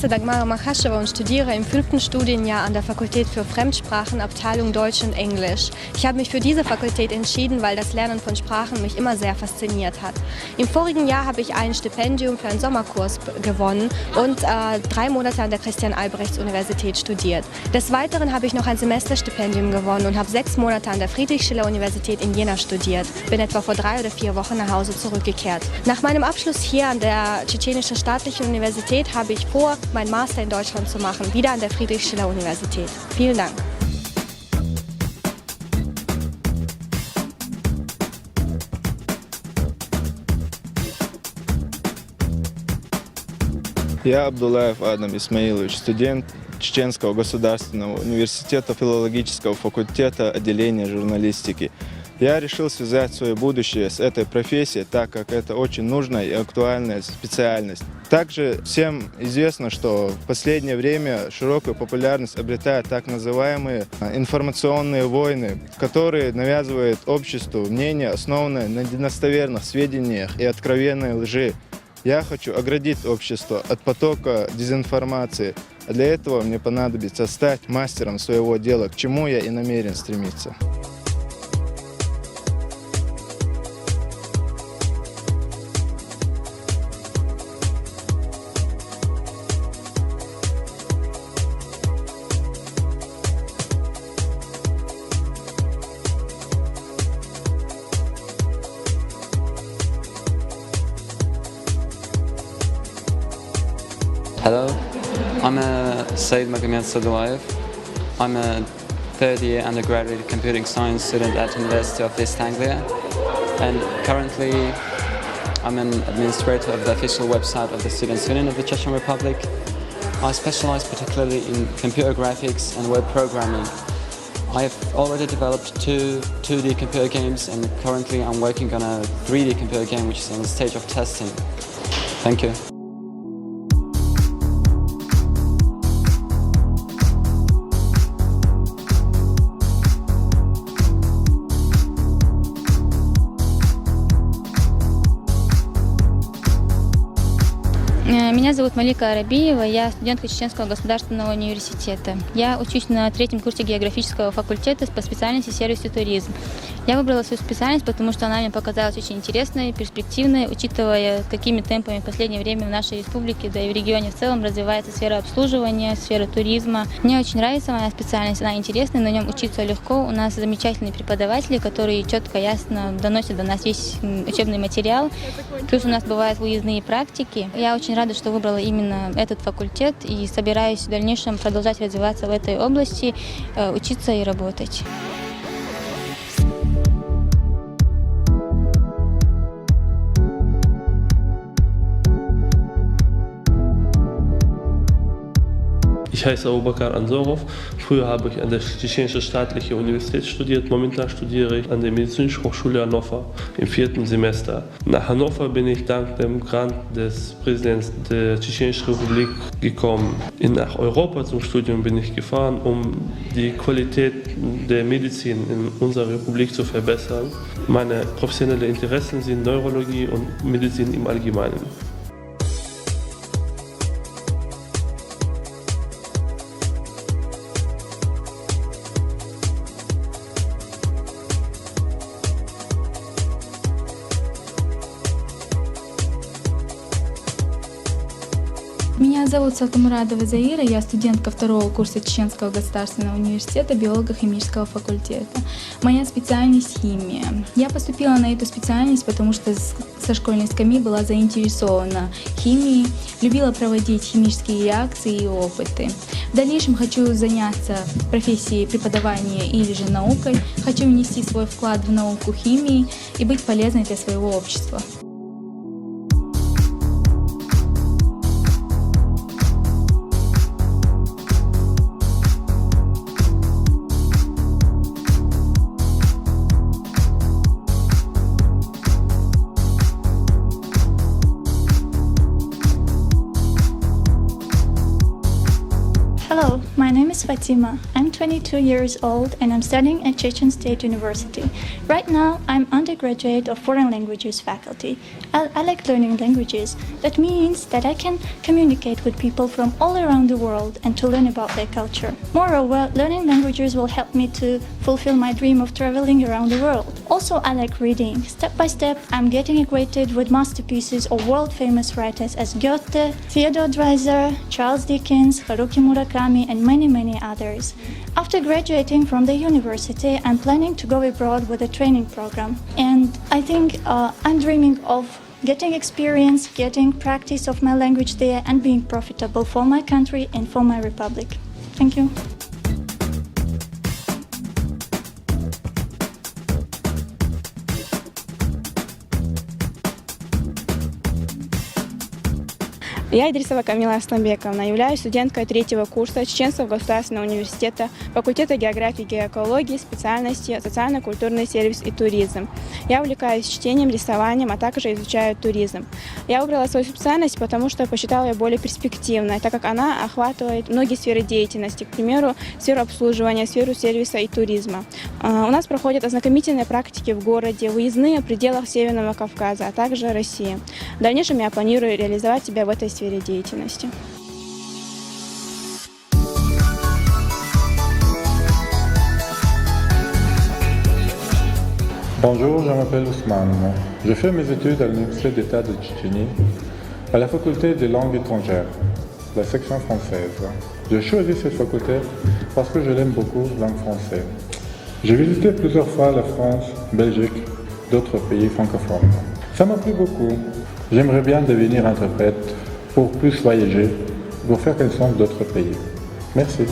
heiße Dagmara Machaschowa und studiere im 5. Studienjahr an der Fakultät für Fremdsprachen, Abteilung Deutsch und Englisch. Ich habe mich für diese Fakultät entschieden, weil das Lernen von Sprachen mich immer sehr fasziniert hat. Im vorigen Jahr habe ich ein Stipendium für einen Sommerkurs gewonnen und 3 Monate an der Christian-Albrechts-Universität studiert. Des Weiteren habe ich noch ein Semesterstipendium gewonnen und habe 6 Monate an der Friedrich-Schiller-Universität in Jena studiert. Bin etwa vor 3 oder 4 Wochen nach Hause zurückgekehrt. Nach meinem Abschluss hier an der Tschetschenischen Staatlichen Universität habe ich vor, meinen Master in Deutschland zu machen, wieder an der Friedrich-Schiller-Universität. Vielen Dank. Я Абдулаев Адам Исмаилович, студент Чеченского Государственного Университета филологического факультета отделения журналистики. Я решил связать свое будущее с этой профессией, так как это очень нужная и актуальная специальность. Также всем известно, что в последнее время широкую популярность обретают так называемые информационные войны, которые навязывают обществу мнение, основанное на недостоверных сведениях и откровенной лжи. Я хочу оградить общество от потока дезинформации, а для этого мне понадобится стать мастером своего дела, к чему я и намерен стремиться. Hello, I'm Said Magomed Sadulayev. I'm a third-year undergraduate computing science student at University of East Anglia, and currently I'm an administrator of the official website of the Students' Union of the Chechen Republic. I specialize particularly in computer graphics and web programming. I have already developed 2 2D computer games, and currently I'm working on a 3D computer game which is in the stage of testing. Thank you. Меня зовут Малика Арабиева, я студентка Чеченского Государственного Университета. Я учусь на 3-м курсе географического факультета по специальности сервис и туризм. Я выбрала свою специальность, потому что она мне показалась очень интересной, перспективной, учитывая, какими темпами в последнее время в нашей республике, да и в регионе в целом развивается сфера обслуживания, сфера туризма. Мне очень нравится моя специальность, она интересная, на нем учиться легко. У нас замечательные преподаватели, которые четко, ясно доносят до нас весь учебный материал. Плюс у нас бывают выездные практики. Я очень рада, что выбрала именно этот факультет и собираюсь в дальнейшем продолжать развиваться в этой области, учиться и работать. Ich heiße Abubakar Ansorov. Früher habe ich an der Tschechenischen Staatlichen Universität studiert. Momentan studiere ich an der Medizinischen Hochschule Hannover im 4. Semester. Nach Hannover bin ich dank dem Grant des Präsidenten der Tschechenischen Republik gekommen. Nach Europa zum Studium bin ich gefahren, um die Qualität der Medizin in unserer Republik zu verbessern. Meine professionellen Interessen sind Neurologie und Medizin im Allgemeinen. Меня зовут Салтамурадова Заира, я студентка 2-го курса Чеченского Государственного Университета биолого-химического факультета. Моя специальность – химия. Я поступила на эту специальность, потому что со школьной скамьи была заинтересована химией, любила проводить химические реакции и опыты. В дальнейшем хочу заняться профессией преподавания или же наукой, хочу внести свой вклад в науку химии и быть полезной для своего общества. Hello, my name is Fatima. I'm 22 years old and I'm studying at Chechen State University. Right now, I'm undergraduate of foreign languages faculty. I like learning languages. That means that I can communicate with people from all around the world and to learn about their culture. Moreover, learning languages will help me to fulfill my dream of traveling around the world. Also, I like reading. Step by step, I'm getting acquainted with masterpieces of world-famous writers as Goethe, Theodore Dreiser, Charles Dickens, Haruki Murakami, and many others. After graduating from the university, I'm planning to go abroad with a training program. And I think I'm dreaming of getting experience, getting practice of my language there, and being profitable for my country and for my republic. Thank you. Я Идрисова Камила Асламбековна, являюсь студенткой 3-го курса Чеченского Государственного Университета, факультета географии и геокологии, специальности социально-культурный сервис и туризм. Я увлекаюсь чтением, рисованием, а также изучаю туризм. Я выбрала свою специальность, потому что посчитала ее более перспективной, так как она охватывает многие сферы деятельности, к примеру, сферу обслуживания, сферу сервиса и туризма. У нас проходят ознакомительные практики в городе, выездные в пределах Северного Кавказа, а также России. В дальнейшем я планирую реализовать себя в этой сфере деятельности. Bonjour, je m'appelle Ousmane. Je fais mes études à l'Université d'État de Tchétchénie, à la faculté des langues étrangères, la section française. J'ai choisi cette faculté parce que je l'aime beaucoup, langue française. J'ai visité plusieurs fois la France, Belgique, d'autres pays francophones. Ça m'a plu beaucoup. J'aimerais bien devenir interprète pour plus voyager, pour faire connaissance d'autres pays. Merci.